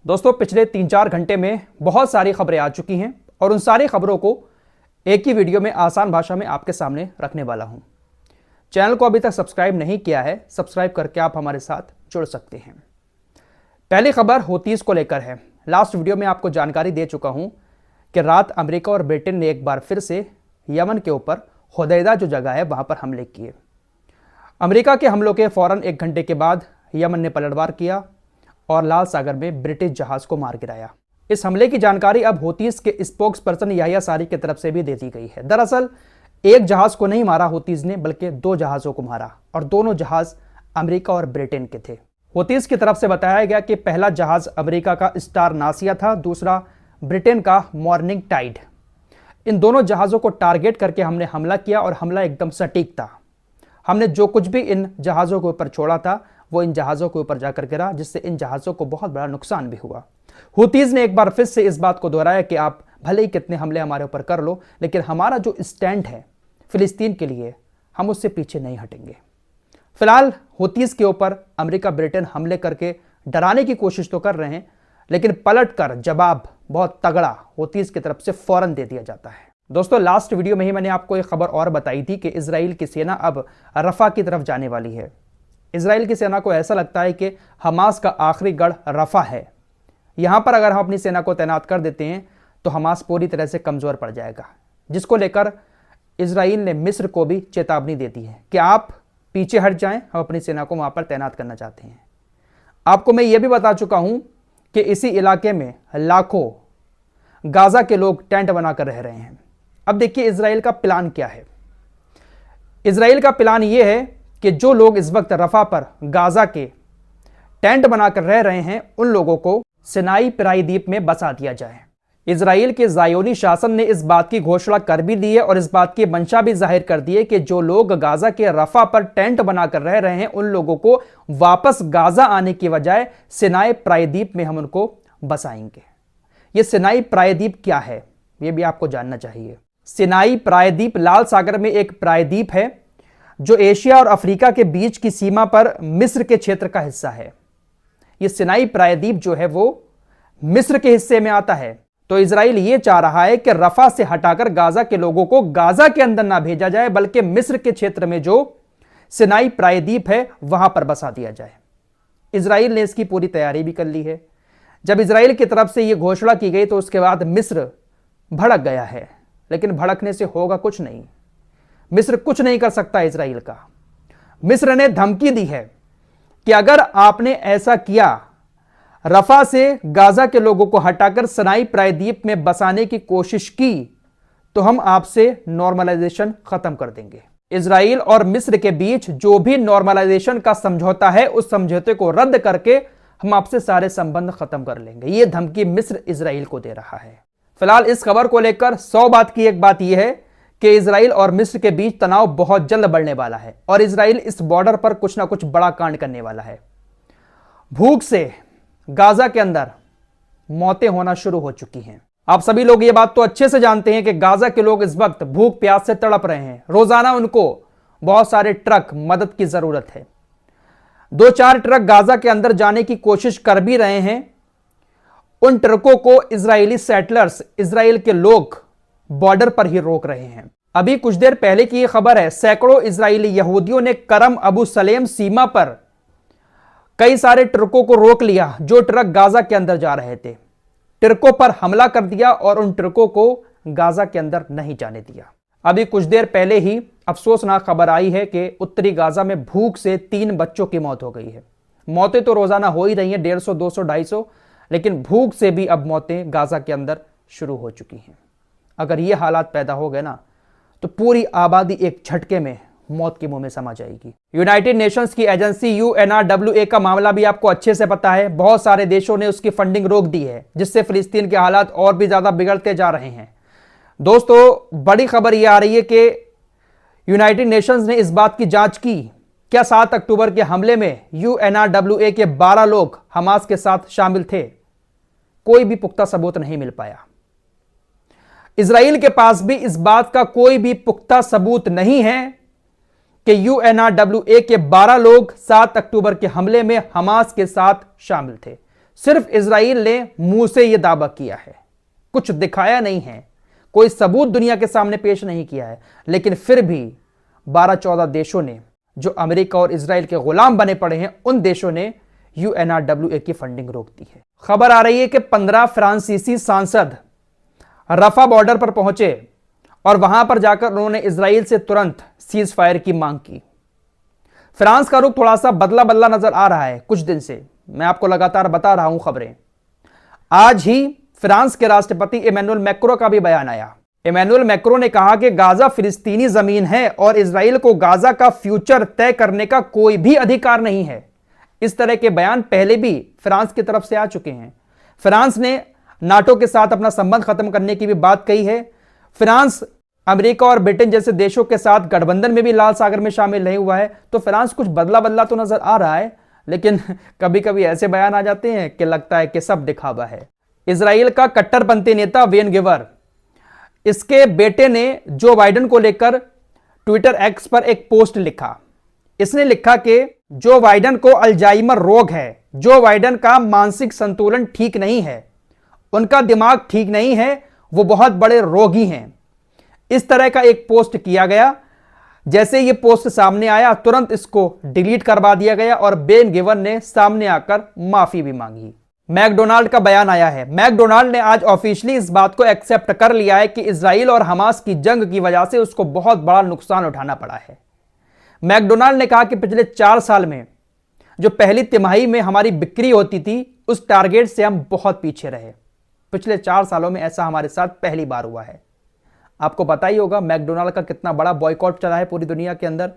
दोस्तों पिछले 3-4 घंटे में बहुत सारी खबरें आ चुकी हैं और उन सारी खबरों को एक ही वीडियो में आसान भाषा में आपके सामने रखने वाला हूं। चैनल को अभी तक सब्सक्राइब नहीं किया है, सब्सक्राइब करके आप हमारे साथ जुड़ सकते हैं। पहली खबर हूतीस को लेकर है। लास्ट वीडियो में आपको जानकारी दे चुका हूं कि रात अमेरिका और ब्रिटेन ने एक बार फिर से यमन के ऊपर हुदैदा जो जगह है वहां पर हमले किए। अमेरिका के हमलों के फौरन 1 घंटे के बाद यमन ने पलटवार किया और लाल सागर में ब्रिटिश जहाज को मार गिराया। इस हमले की जानकारी अब हूतीस के स्पोक्स पर्सन याह्या सारी की तरफ से भी दे दी गई है। दरअसल एक जहाज को नहीं मारा हूतीस ने, बल्कि 2 जहाजों को मारा और दोनों जहाज अमेरिका और ब्रिटेन के थे। हूतीस की तरफ से बताया गया कि पहला जहाज अमेरिका का स्टार नासिया था, दूसरा ब्रिटेन का मॉर्निंग टाइड। इन दोनों जहाज़ों को टारगेट करके हमने हमला किया और हमला एकदम सटीक था। हमने जो कुछ भी इन जहाज़ों के ऊपर छोड़ा था वो इन जहाज़ों के ऊपर जाकर गिरा, जिससे इन जहाज़ों को बहुत बड़ा नुकसान भी हुआ। हूतीस ने एक बार फिर से इस बात को दोहराया कि आप भले ही कितने हमले हमारे ऊपर कर लो, लेकिन हमारा जो स्टैंड है फिलिस्तीन के लिए, हम उससे पीछे नहीं हटेंगे। फिलहाल हूतीस के ऊपर अमेरिका ब्रिटेन हमले करके डराने की कोशिश तो कर रहे हैं, लेकिन पलटकर जवाब बहुत तगड़ा हूतीस की तरफ से फौरन दे दिया जाता है। दोस्तों लास्ट वीडियो में ही मैंने आपको एक खबर और बताई थी कि इजराइल की सेना अब रफा की तरफ जाने वाली है। इजराइल की सेना को ऐसा लगता है कि हमास का आखिरी गढ़ रफा है। यहां पर अगर हम अपनी सेना को तैनात कर देते हैं तो हमास पूरी तरह से कमजोर पड़ जाएगा, जिसको लेकर इजराइल ने मिस्र को भी चेतावनी दे दी है कि आप पीछे हट जाएं, हम अपनी सेना को वहां पर तैनात करना चाहते हैं। आपको मैं ये भी बता चुका हूं कि इसी इलाके में लाखों गाजा के लोग टेंट बनाकर रह रहे हैं। अब देखिए इजराइल का प्लान क्या है। इजराइल का प्लान यह है कि जो लोग इस वक्त रफा पर गाजा के टेंट बनाकर रह रहे हैं उन लोगों को सिनाई प्रायद्वीप में बसा दिया जाए। इजराइल के ज़ायोनी शासन ने इस बात की घोषणा कर भी दी है और इस बात की मंशा भी जाहिर कर दी है कि जो लोग गाजा के रफा पर टेंट बनाकर रह रहे हैं उन लोगों को वापस गाजा आने की बजाय सिनाई प्रायद्वीप में हम उनको बसाएंगे। ये सिनाई प्रायद्वीप क्या है ये भी आपको जानना चाहिए। सिनाई प्रायद्वीप लाल सागर में एक प्रायद्वीप है जो एशिया और अफ्रीका के बीच की सीमा पर मिस्र के क्षेत्र का हिस्सा है। यह सिनाई प्रायद्वीप जो है वो मिस्र के हिस्से में आता है। तो इजराइल ये चाह रहा है कि रफा से हटाकर गाजा के लोगों को गाजा के अंदर ना भेजा जाए, बल्कि मिस्र के क्षेत्र में जो सिनाई प्रायद्वीप है वहां पर बसा दिया जाए। इजराइल ने इसकी पूरी तैयारी भी कर ली है। जब इजराइल की तरफ से यह घोषणा की गई तो उसके बाद मिस्र भड़क गया है, लेकिन भड़कने से होगा कुछ नहीं। मिस्र कुछ नहीं कर सकता इजराइल का। मिस्र ने धमकी दी है कि अगर आपने ऐसा किया, रफा से गाजा के लोगों को हटाकर सिनाई प्रायद्वीप में बसाने की कोशिश की, तो हम आपसे नॉर्मलाइजेशन खत्म कर देंगे। इजराइल और मिस्र के बीच जो भी नॉर्मलाइजेशन का समझौता है उस समझौते को रद्द करके हम आपसे सारे संबंध खत्म कर लेंगे। यह धमकी मिस्र इजराइल को दे रहा है। फिलहाल इस खबर को लेकर 100 बात की एक बात यह है कि इजराइल और मिस्र के बीच तनाव बहुत जल्द बढ़ने वाला है और इजराइल इस बॉर्डर पर कुछ ना कुछ बड़ा कांड करने वाला है। भूख से गाजा के अंदर मौतें होना शुरू हो चुकी हैं। आप सभी लोग ये बात तो अच्छे से जानते हैं कि गाजा के लोग इस वक्त भूख प्यास से तड़प रहे हैं। रोजाना उनको बहुत सारे ट्रक मदद की जरूरत है। 2-4 ट्रक गाजा के अंदर जाने की कोशिश कर भी रहे हैं। उन ट्रकों को इजरायली सेटलर्स, इजराइल के लोग बॉर्डर पर ही रोक रहे हैं। अभी कुछ देर पहले की यह खबर है, सैकड़ों इजरायली यहूदियों ने करम अबू सलेम सीमा पर कई सारे ट्रकों को रोक लिया जो ट्रक गाजा के अंदर जा रहे थे। ट्रकों पर हमला कर दिया और उन ट्रकों को गाजा के अंदर नहीं जाने दिया। अभी कुछ देर पहले ही अफसोसनाक खबर आई है कि उत्तरी गाजा में भूख से 3 बच्चों की मौत हो गई है। मौतें तो रोजाना हो ही रही हैं, 150, 200, 250, लेकिन भूख से भी अब मौतें गाजा के अंदर शुरू हो चुकी हैं। अगर ये हालात पैदा हो गए ना तो पूरी आबादी एक झटके में मौत के मुंह में समा जाएगी। यूनाइटेड नेशंस की एजेंसी UNRWA का मामला भी आपको अच्छे से पता है। बहुत सारे देशों ने उसकी फंडिंग रोक दी है, जिससे फिलिस्तीन के हालात और भी ज्यादा बिगड़ते जा रहे हैं। दोस्तों बड़ी खबर यह आ रही है कि यूनाइटेड नेशंस ने इस बात की जांच की क्या 7 अक्टूबर के हमले में UNRWA के 12 लोग हमास के साथ शामिल थे। कोई भी पुख्ता सबूत नहीं मिल पाया। इजराइल के पास भी इस बात का कोई भी पुख्ता सबूत नहीं है कि UNRWA के 12 लोग 7 अक्टूबर के हमले में हमास के साथ शामिल थे। सिर्फ इजराइल ने मुंह से यह दावा किया है, कुछ दिखाया नहीं है, कोई सबूत दुनिया के सामने पेश नहीं किया है, लेकिन फिर भी 12-14 देशों ने, जो अमेरिका और इजराइल के गुलाम बने पड़े हैं, उन देशों ने UNRWA की फंडिंग रोक दी है। खबर आ रही है कि 15 फ्रांसीसी सांसद रफा बॉर्डर पर पहुंचे और वहां पर जाकर उन्होंने इजराइल से तुरंत सीज फायर की मांग की। फ्रांस का रुख थोड़ा सा बदला बदला नजर आ रहा है कुछ दिन से, मैं आपको लगातार बता रहा हूं खबरें। आज ही फ्रांस के राष्ट्रपति इमैनुअल मैक्रों का भी बयान आया। इमैनुअल मैक्रों ने कहा कि गाजा फिलिस्तीनी जमीन है और इजराइल को गाजा का फ्यूचर तय करने का कोई भी अधिकार नहीं है। इस तरह के बयान पहले भी फ्रांस की तरफ से आ चुके हैं। फ्रांस ने नाटो के साथ अपना संबंध खत्म करने की भी बात कही है। फ्रांस अमेरिका और ब्रिटेन जैसे देशों के साथ गठबंधन में भी लाल सागर में शामिल नहीं हुआ है। तो फ्रांस कुछ बदला बदला तो नजर आ रहा है, लेकिन कभी कभी ऐसे बयान आ जाते हैं कि लगता है कि सब दिखावा है। इजराइल का कट्टरपंथी नेता वेन गिवर, इसके बेटे ने जो बाइडेन को लेकर ट्विटर एक्स पर एक पोस्ट लिखा। इसने लिखा कि जो बाइडेन को अल्जाइमर रोग है, जो बाइडेन का मानसिक संतुलन ठीक नहीं है, उनका दिमाग ठीक नहीं है, वो बहुत बड़े रोगी हैं। इस तरह का एक पोस्ट किया गया। जैसे ये पोस्ट सामने आया तुरंत इसको डिलीट करवा दिया गया और बेन गिवर ने सामने आकर माफी भी मांगी। मैकडोनाल्ड का बयान आया है। मैकडोनाल्ड ने आज ऑफिशियली इस बात को एक्सेप्ट कर लिया है कि इजराइल और हमास की जंग की वजह से उसको बहुत बड़ा नुकसान उठाना पड़ा है। मैकडोनाल्ड ने कहा कि पिछले 4 साल में जो पहली तिमाही में हमारी बिक्री होती थी, उस टारगेट से हम बहुत पीछे रहे। पिछले 4 सालों में ऐसा हमारे साथ पहली बार हुआ है। आपको पता ही होगा मैकडोनाल्ड का कितना बड़ा बॉयकॉट चला है पूरी दुनिया के अंदर,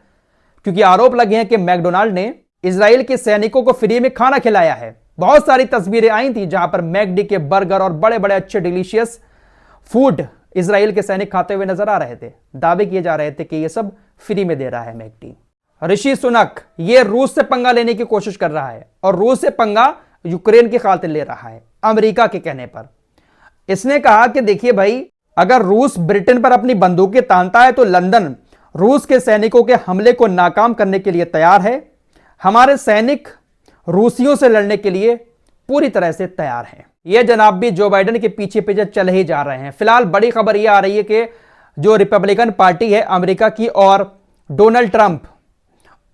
क्योंकि आरोप लगे हैं कि मैकडोनाल्ड ने इजराइल के सैनिकों को फ्री में खाना खिलाया है। बहुत सारी तस्वीरें आई थी जहां पर मैकडी के बर्गर और बड़े बड़े अच्छे डिलीशियस फूड इजराइल के सैनिक खाते हुए नजर आ रहे थे। दावे किए जा रहे थे कि यह सब फ्री में दे रहा है मैकडी। ऋषि सुनक ये रूस से पंगा लेने की कोशिश कर रहा है और रूस से पंगा यूक्रेन की खातिर ले रहा है अमेरिका के कहने पर। इसने कहा कि देखिए भाई, अगर रूस ब्रिटेन पर अपनी बंदूकें तानता है तो लंदन रूस के सैनिकों के हमले को नाकाम करने के लिए तैयार है। हमारे सैनिक रूसियों से लड़ने के लिए पूरी तरह से तैयार हैं। यह जनाब भी जो बाइडेन के पीछे पीछे चले ही जा रहे हैं। फिलहाल बड़ी खबर यह आ रही है कि जो रिपब्लिकन पार्टी है अमेरिका की और डोनाल्ड ट्रंप,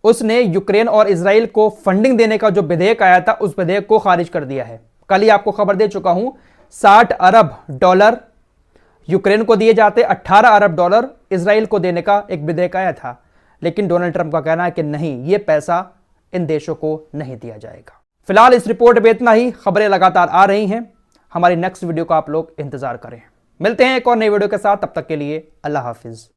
उसने यूक्रेन और इजराइल को फंडिंग देने का जो विधेयक आया था, उस विधेयक को खारिज कर दिया है। कल ही आपको खबर दे चुका हूं, $60 अरब यूक्रेन को दिए जाते, $18 अरब इजराइल को देने का एक विधेयक आया था। लेकिन डोनाल्ड ट्रंप का कहना है कि नहीं, यह पैसा इन देशों को नहीं दिया जाएगा। फिलहाल इस रिपोर्ट में इतना ही। खबरें लगातार आ रही हैं। हमारी नेक्स्ट वीडियो का आप लोग इंतजार करें। मिलते हैं एक और नई वीडियो के साथ, तब तक के लिए अल्लाह हाफिज।